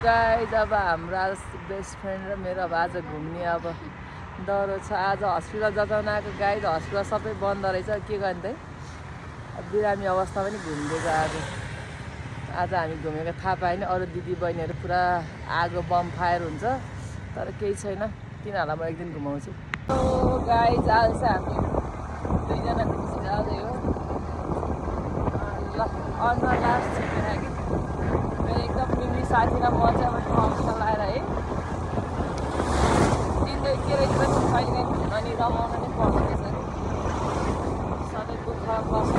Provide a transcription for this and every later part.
Guys अब हाम्रो आज बेस्ट फ्रेन्ड र मेरो अब आज घुम्ने अब डह्रो छ। आज हस्पिटल जताउन आएको गाइज हस्पिटल सबै बन्द रहेछ। के गर्ने त बिरामी अवस्था पनि घुमिदिएको आज हामी घुमेको थाहा पाएन। अरू दिदी बहिनीहरू पुरा आगो बम फायर हुन्छ तर केही छैन। तिनीहरूलाई म एक दिन घुमाउँछु। गाइज आज चाहिँ हामी दुईजना खुसी जाँदै हो। ल अनुहार लास्ट छिपेर कि एकदम मिमी साथी र म चाहिँ अब ठाउँमा लगाएर है जिन्दगी के रहेछ पनि कहिले काहीँ अनि रमाउन नै पर्दो रहेछ नि। सधैँ दुःख कष्ट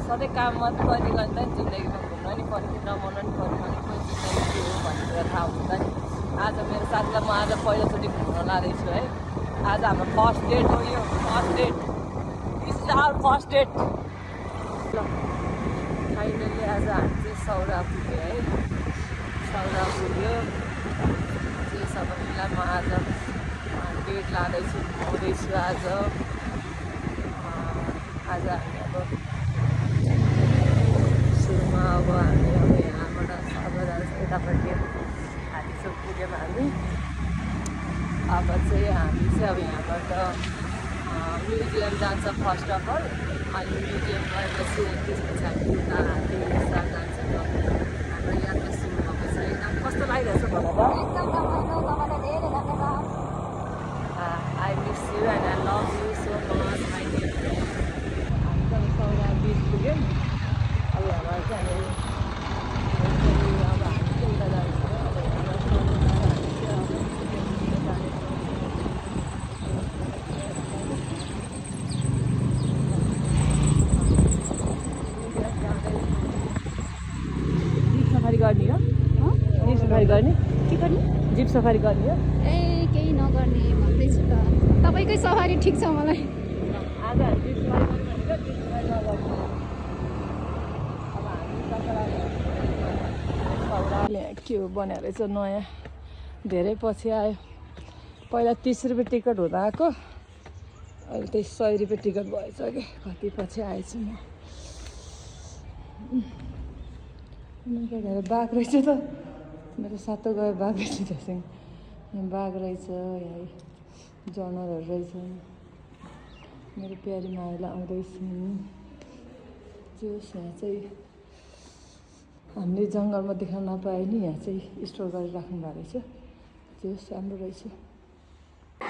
सधैँ काम मात्रै गरिरहन्छ नि। जिन्दगीमा घुम्न नि पऱ्यो रमाउन नि पऱ्यो भने कोही जिन्दगी के हो भन्ने कुरा थाहा हुन्छ नि। आज मेरो साथीलाई म आज पहिलोचोटि घुम्न लाँदैछु है। आज हाम्रो फर्स्ट डेट हो यो। First date this is our first date. ल फाइनल्ली आज हामी चाहिँ सौरा पुग्यो है। सौरा पुग्यो त्यो सबैलाई म आज डेट लाँदैछु घुमाउँदैछु। आज हामी अब सुरुमा अब हामी अब यहाँबाट अब यतापट्टि हात्तीचोक पुग्यौँ हामी। अब चाहिँ हामी चाहिँ अब यहाँबाट म्युजियम जान्छ फर्स्ट अफ अल। अनि म्युजियम गएपछि त्यसपछि हामी उता हात्ती हिसाब जान्छ। हाम्रो यात्रा सुरु भएको छ। एकदम कस्तो लागिरहेछ भन त। I miss you and I love you so much my dear friend. हामी चाहिँ सौरा बिच पुग्यौँ। अब यहाँबाट चाहिँ हामी अब हामी चाहिँ उता जान्छौँ। अब सफारी गर्ने हो। जिप सफारी गर्ने के गर्ने? जिप सफारी गर्ने हो। ए केही नगर्ने भन्दैछु त। तपाईँकै सवारी ठिक छ मलाई। आज हामी जिप सफारी गर्ने भनेको जिप सफारी नगर्ने। अब हामी सौराले के हो बनाएर रहेछ नयाँ धेरै पछि आयो। पहिला 30 रुपियाँ टिकट हुँदा आएको अहिले त्यही 100 रुपियाँ टिकट भएछ कि कति पछि आएछु म। बाघ रहेछ त मेरो सातो गयो बाघ रहेछ त्यसँग। यहाँ बाघ रहेछ यहाँ जनावरहरू रहेछन्। मेरो प्यारी मायालाई आउँदैछन्। जोस् यहाँ चाहिँ हामीले जङ्गलमा देखाउन नपाए नि यहाँ चाहिँ स्टोर गरेर राख्नु भएको रहेछ। जोस् राम्रो रहेछ।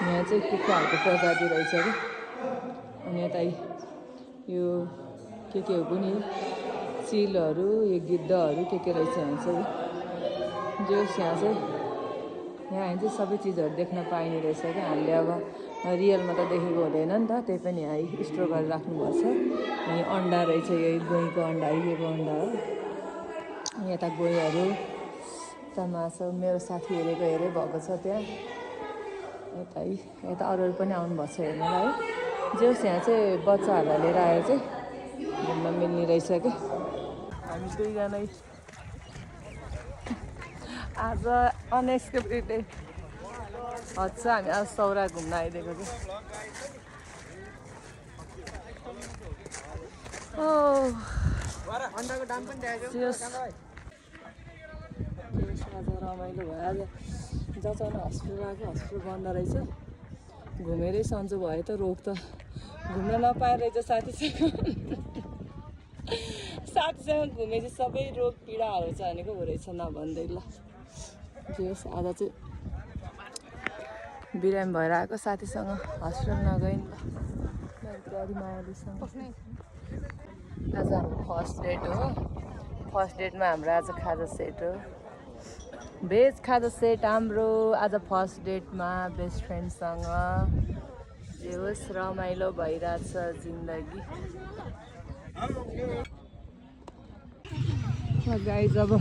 यहाँ चाहिँ कुखुराहरूको प्रजाति रहेछ कि। अनि यता यो के हो पनि चिलहरू यो गिद्धहरू के रहेछ यहाँ चाहिँ। जोस् यहाँ चाहिँ सबै चिजहरू देख्न पाइने रहेछ क्या। हामीले अब रियलमा त देखेको हुँदैन नि त। त्यही पनि यहाँ स्टोर गरेर राख्नुपर्छ। यहाँ अन्डा रहेछ। यही गोहीको अन्डा हिलेको अन्डा हो। यता गोहीहरू यता माछा मेरो साथी हेरेको हेरे भएको छ त्यहाँ। यता अरूहरू पनि आउनुभएको छ हेर्नलाई है। जोस् यहाँ चाहिँ बच्चाहरूलाई लिएर आएर चाहिँ घुम्न मिल्ने रहेछ कि। हामी दुईजना आज अनएक्सपेक्टेड हद छ। हामी आज सौरा घुम्न आइदिएको कि। आज रमाइलो भयो। आज जचाउन हस्पिटल आएको हस्पिटल बन्द रहेछ। घुमेरै सन्चो भयो त। रोग त घुम्न नपाएर रहेछ साथीसँग। साथीसँग घुमे चाहिँ सबै रोग पीडाहरू छ भनेको हो रहेछ नभन्दै। ल जोस् आज चाहिँ बिरामी भएर आएको साथीसँग हस्पिटल नगइन्। ल मेरो प्यारी मायालीसँग आज हाम्रो फर्स्ट डेट हो। फर्स्ट डेटमा हाम्रो आज खाजा सेट हो। भेज खाजा सेट हाम्रो आज फर्स्ट डेटमा बेस्ट फ्रेन्डसँग। जे होस् रमाइलो भइरहेछ जिन्दगी। गाइज अब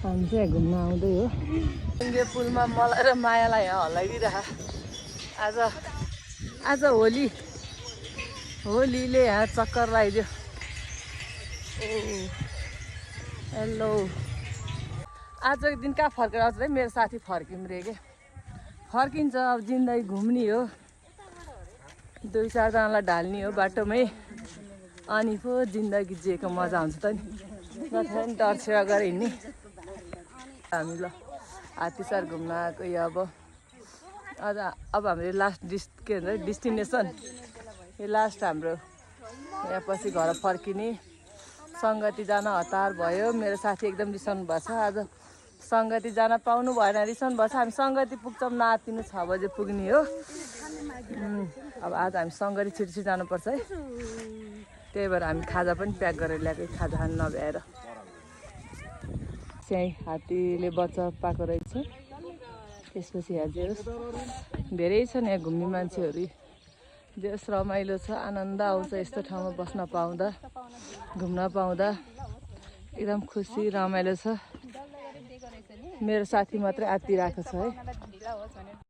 हामी चाहिँ घुम्न आउँदै हो। टुङ्गे पुलमा मलाई र मायालाई यहाँ हल्लाइदिइरह। आज होलीले यहाँ चक्कर लगाइदियो। ओ हेलो आजको दिन कहाँ फर्केर आउँछ है। मेरो साथी फर्किौँ रे के। फर्किन्छ अब जिन्दगी घुम्ने हो। 2-4 जनालाई ढाल्ने हो बाटोमै। अनि पो जिन्दगी जिएको मजा आउँछ त नि। नत्र नि डर सेवा गरेर हिँड्ने। हामी ल हात्तीसर घुम्न आएको यो अब हाम्रो लास्ट के भन्छ डेस्टिनेसन यो लास्ट हाम्रो यहाँ पछि घर फर्किने सङ्गति जान हतार भयो मेरो साथी एकदम रिसाउनु भएको छ आज सङ्गति जान पाउनु भएन रिसाउनु भएको छ हामी सङ्गति पुग्छौँ नातिनु 6 बजे पुग्ने हो अब आज हामी सङ्गति छिटो जानुपर्छ है त्यही भएर हामी खाजा पनि प्याक गरेर ल्याएको खाजा खानु नभ्याएर चाहिँ हात्तीले बच्चा पाएको रहेछ त्यसपछि यहाँ जेहोस् धेरै छन् यहाँ घुम्ने मान्छेहरू जेहोस् रमाइलो छ आनन्द आउँछ यस्तो ठाउँमा बस्न पाउँदा घुम्न पाउँदा एकदम खुसी रमाइलो छ मेरो साथी मात्रै आत्तिरहेको छ है